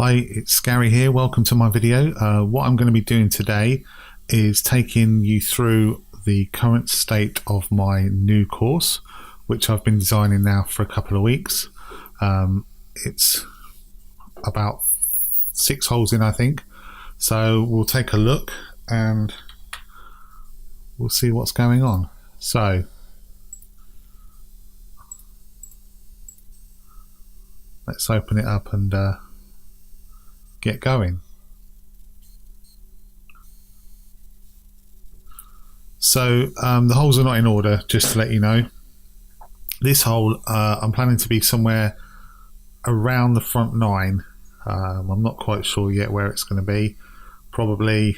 Hi, it's Gary here. Welcome to my video. What I'm going to be doing today is taking you through the current state of my new course, which I've been designing now for a couple of weeks. It's about 6 holes in, I think. So we'll take a look and we'll see what's going on. So let's open it up and get going. So the holes are not in order, just to let you know. This hole I'm planning to be somewhere around the front 9. I'm not quite sure yet where it's going to be. Probably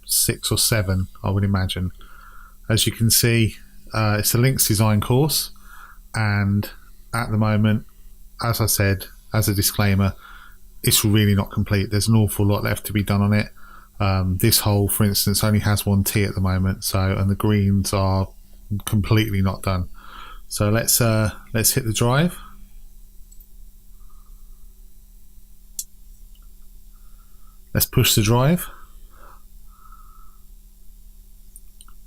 6 or 7, I would imagine. As you can see, it's a links design course, and at the moment, as I said, as a disclaimer, it's really not complete. There's an awful lot left to be done on it. This hole, for instance, only has 1 tee at the moment, and the greens are completely not done. So let's hit the drive. Let's push the drive.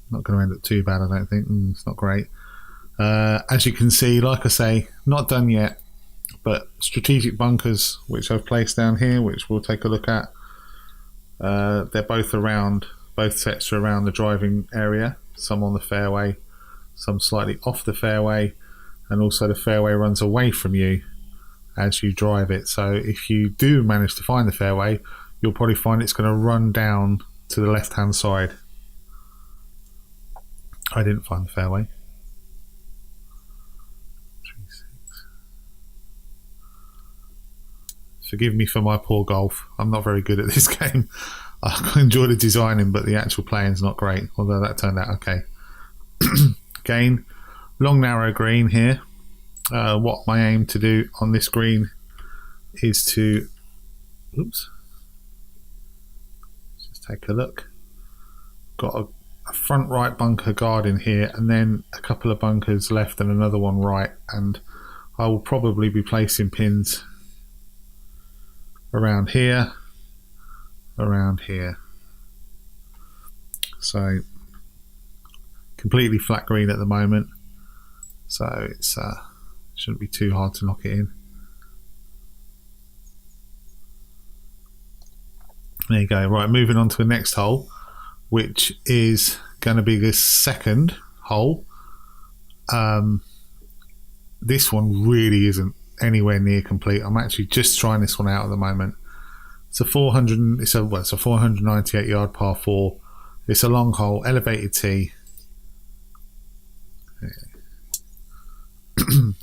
Not going to end up too bad, I don't think. It's not great. As you can see, like I say, not done yet, but strategic bunkers which I've placed down here, which we'll take a look at. They're both sets are around the driving area, some on the fairway, some slightly off the fairway, and also the fairway runs away from you as you drive it. So if you do manage to find the fairway, you'll probably find it's going to run down to the left hand side. I didn't find the fairway. 3-6. Forgive me for my poor golf. I'm not very good at this game. I enjoy the designing, but the actual playing's not great, although that turned out okay. Again, long narrow green here. What my aim to do on this green is to, let's just take a look. Got a front right bunker guard in here, and then a couple of bunkers left and another one right, and I will probably be placing pins around here, so completely flat green at the moment, so it's shouldn't be too hard to knock it in. There you go. Right, moving on to the next hole, which is going to be this second hole. This one really isn't anywhere near complete. I'm actually just trying this one out at the moment. It's a 498 yard par 4. It's a long hole, elevated tee.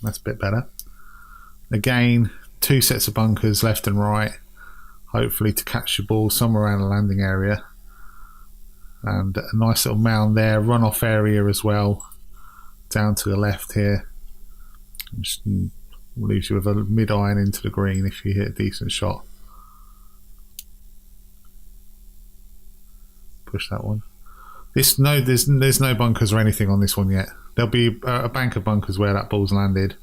That's a bit better. Again, 2 sets of bunkers left and right, hopefully to catch the ball somewhere around the landing area. And a nice little mound there, runoff area as well, down to the left here. Just leaves you with a mid-iron into the green if you hit a decent shot. Push that one. There's no bunkers or anything on this one yet. There'll be a bank of bunkers where that ball's landed.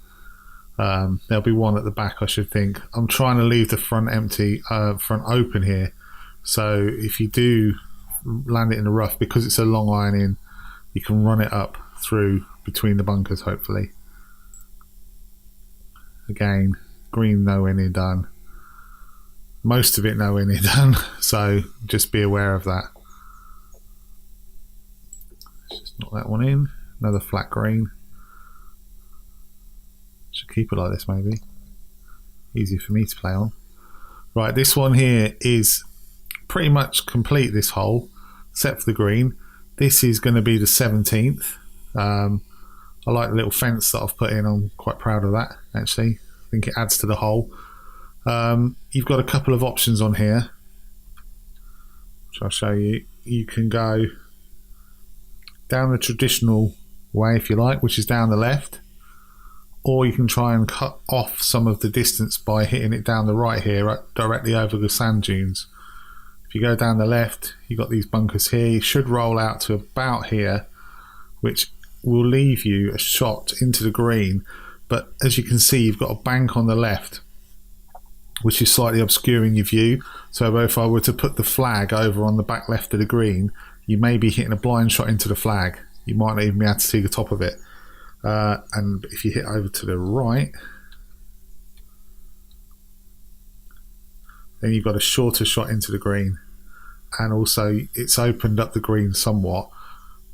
There'll be one at the back, I should think. I'm trying to leave the front empty, front open here. So if you do land it in the rough, because it's a long iron in, you can run it up through between the bunkers, hopefully. Again, green nowhere near done. Most of it nowhere near done, so just be aware of that. Let's just knock that one in. Another flat green. Should keep it like this maybe. Easy for me to play on. Right, this one here is pretty much complete, this hole, except for the green. This is going to be the 17th. I like the little fence that I've put in. I'm quite proud of that, actually. I think it adds to the hole. You've got a couple of options on here, which I'll show you. You can go down the traditional way if you like, which is down the left, or you can try and cut off some of the distance by hitting it down the right here, right, directly over the sand dunes. If you go down the left, you've got these bunkers here. You should roll out to about here, which will leave you a shot into the green, but as you can see, you've got a bank on the left which is slightly obscuring your view. So if I were to put the flag over on the back left of the green, you may be hitting a blind shot into the flag. You might not even be able to see the top of it. And if you hit over to the right, then you've got a shorter shot into the green. And also it's opened up the green somewhat.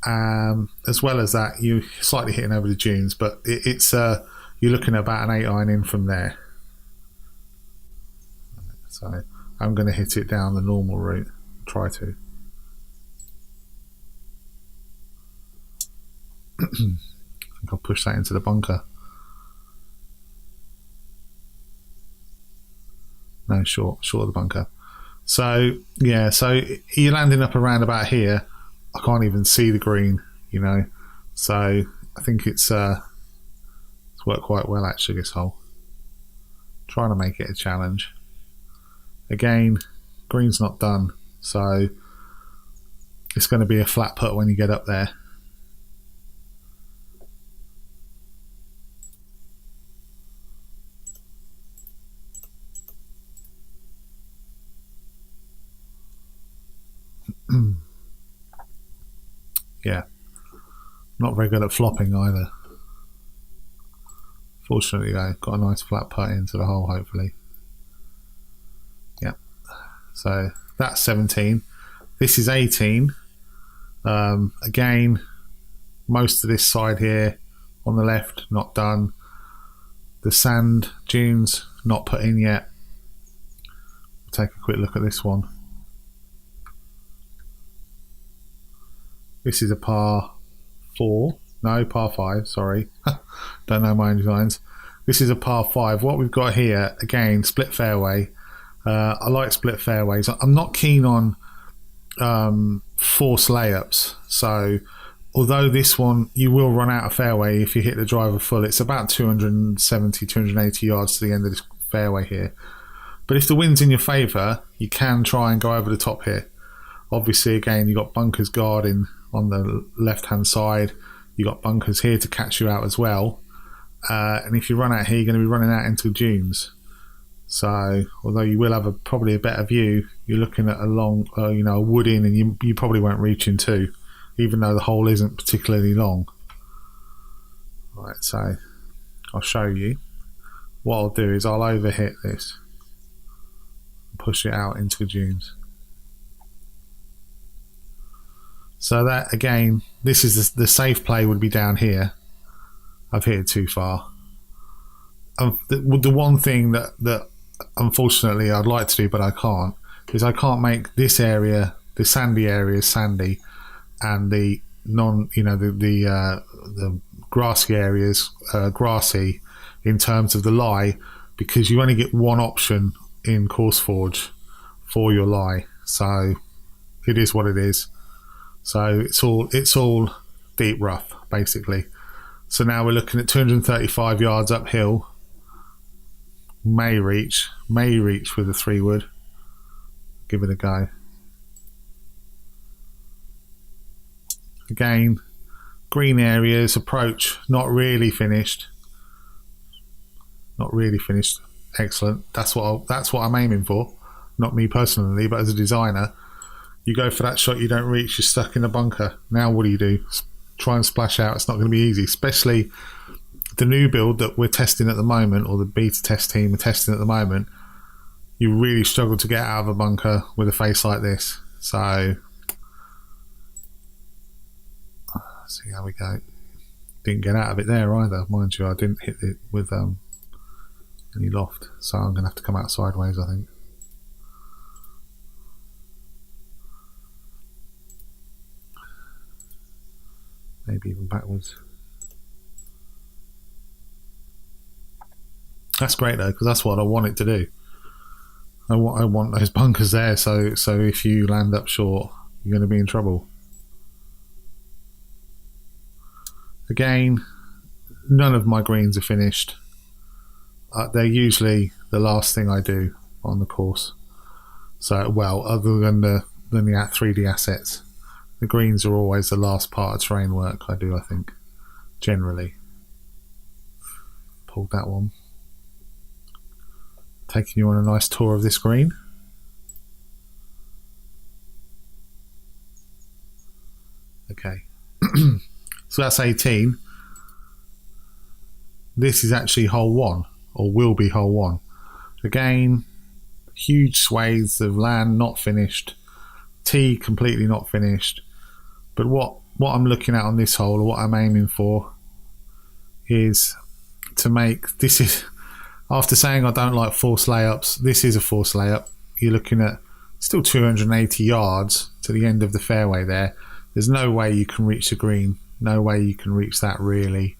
As well as that, you're slightly hitting over the dunes, but it's you're looking at about an 8 iron in from there. So I'm going to hit it down the normal route. Try to. I think I'll push that into the bunker. No, short of the bunker. So yeah, so you're landing up around about here. I can't even see the green, you know. So I think it's worked quite well actually, this hole. Trying to make it a challenge. Again, green's not done, so it's going to be a flat putt when you get up there. Yeah, not very good at flopping either. Fortunately though, got a nice flat putt into the hole hopefully. Yeah, so that's 17. This is 18. Again, most of this side here on the left not done. The sand dunes not put in yet. Take a quick look at this one. This is a par 4. No, par 5, sorry. Don't know my own designs. This is a par 5. What we've got here, again, split fairway. I like split fairways. I'm not keen on forced layups. So, although this one, you will run out of fairway if you hit the driver full. It's about 270, 280 yards to the end of this fairway here. But if the wind's in your favour, you can try and go over the top here. Obviously, again, you've got bunkers guarding on the left-hand side. You've got bunkers here to catch you out as well. And if you run out here, you're going to be running out into dunes. So, although you will have probably a better view, you're looking at a long, a wood in, and you probably won't reach in two, even though the hole isn't particularly long. Right, so I'll show you. What I'll do is I'll overhit this and push it out into the dunes. So that, again, this is the safe play would be down here. I've hit it too far. The one thing that unfortunately I'd like to do but I can't, is I can't make this area, the sandy area, sandy, and the the grassy areas grassy in terms of the lie, because you only get one option in CourseForge for your lie. So it is what it is. So it's all deep rough basically. So now we're looking at 235 yards uphill. May reach with a 3-wood. Give it a go. Again, green areas, approach not really finished. Excellent. That's what I'm aiming for. Not me personally, but as a designer. You go for that shot, you don't reach, you're stuck in the bunker. Now what do? Try and splash out. It's not going to be easy, especially the new build that we're testing at the moment, or the beta test team are testing at the moment. You really struggle to get out of a bunker with a face like this. So let's see how we go. Didn't get out of it there either, mind you. I didn't hit it with any loft, so I'm going to have to come out sideways, I think. Maybe even backwards. That's great though, because that's what I want it to do. I want those bunkers there, so if you land up short, you're going to be in trouble. Again, none of my greens are finished. They're usually the last thing I do on the course. So, well, other than the 3D assets. The greens are always the last part of terrain work I do, I think, generally. Pulled that one. taking you on a nice tour of this green. Okay, so that's 18. This is actually hole 1, or will be hole 1. Again, huge swathes of land not finished, tee completely not finished. But what I'm looking at on this hole, or what I'm aiming for, is to make this is after saying I don't like forced layups, this is a forced layup. You're looking at still 280 yards to the end of the fairway there. There's no way you can reach the green, no way you can reach that really,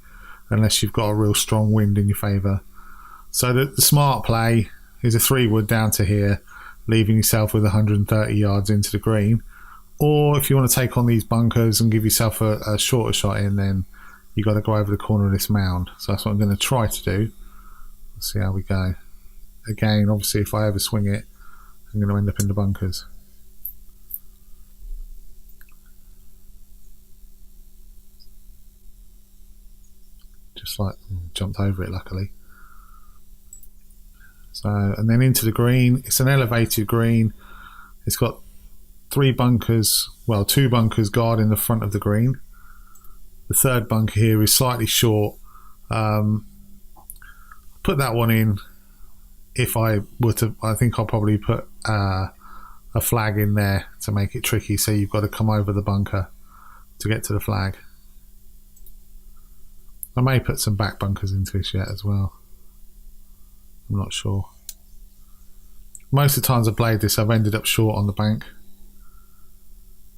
unless you've got a real strong wind in your favour. So the smart play is a 3-wood down to here, leaving yourself with 130 yards into the green. Or if you want to take on these bunkers and give yourself a shorter shot in, then you've got to go over the corner of this mound. So that's what I'm going to try to do. Let's see how we go. Again, obviously if I overswing it, I'm going to end up in the bunkers. Just like jumped over it luckily. So, and then into the green. It's an elevated green. It's got 3 bunkers, well 2 bunkers guarding the front of the green. The third bunker here is slightly short. Put that one in. If I were to, I think I'll probably put a flag in there to make it tricky, so you've got to come over the bunker to get to the flag. I may put some back bunkers into this yet as well. I'm not sure. Most of the times I've played this, I've ended up short on the bank.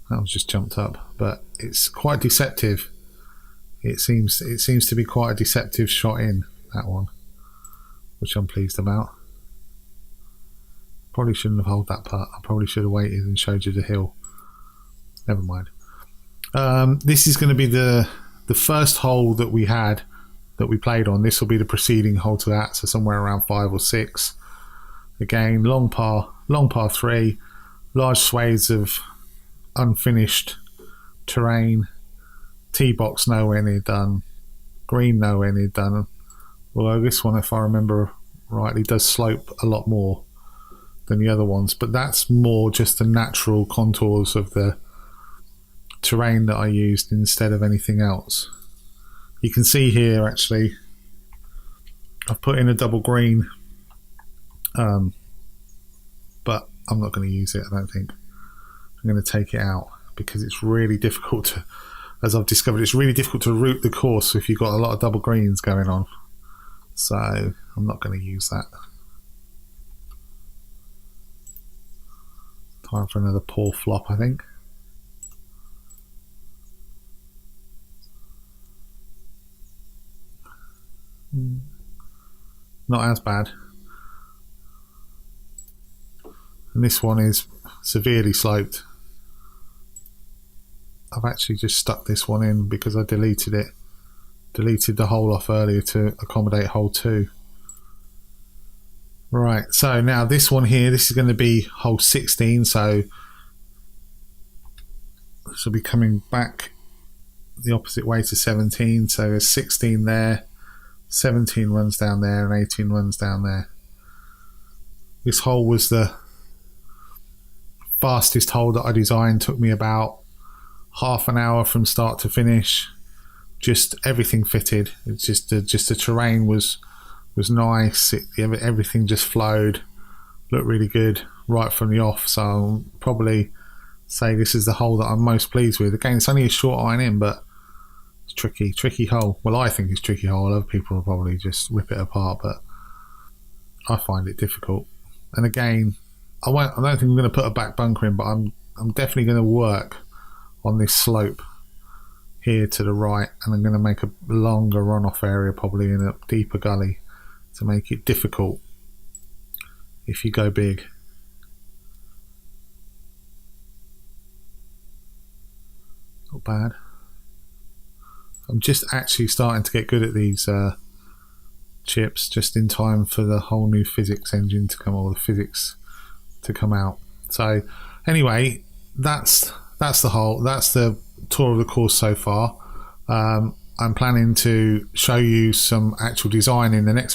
That was just jumped up, but it's quite deceptive. It seems to be quite a deceptive shot in, that one, which I'm pleased about. Probably shouldn't have held that putt. I probably should have waited and showed you the hill. Never mind. This is going to be the first hole that we played on. This will be the preceding hole to that, so somewhere around 5 or 6. Again, long par 3, large swathes of unfinished terrain, tee box nowhere near done, green nowhere near done. Although this one, if I remember rightly, does slope a lot more than the other ones, but that's more just the natural contours of the terrain that I used instead of anything else. You can see here actually I've put in a double green, but I'm not going to use it, I don't think. I'm going to take it out because it's really difficult to, as I've discovered, it's really difficult to route the course if you've got a lot of double greens going on. So I'm not going to use that. Time for another poor flop, I think. Not as bad. And this one is severely sloped. I've actually just stuck this one in because I deleted it. Deleted the hole off earlier to accommodate hole 2. Right, so now this one here, this is going to be hole 16, so this will be coming back the opposite way to 17, so there's 16 there, 17 runs down there, and 18 runs down there. This hole was the fastest hole that I designed, took me about half an hour from start to finish. Just everything fitted. It's just the terrain was nice. Everything just flowed, looked really good right from the off. So I'll probably say this is the hole that I'm most pleased with. Again, it's only a short iron in, but it's tricky hole. Well, I think it's a tricky hole. Other people will probably just rip it apart, but I find it difficult. And again, I don't think I'm going to put a back bunker in, but I'm definitely going to work on this slope here to the right, and I'm going to make a longer runoff area, probably in a deeper gully, to make it difficult if you go big. Not bad. I'm just actually starting to get good at these chips, just in time for the whole new physics engine to come, or the physics to come out. So anyway, that's the whole, that's the tour of the course so far. I'm planning to show you some actual design in the next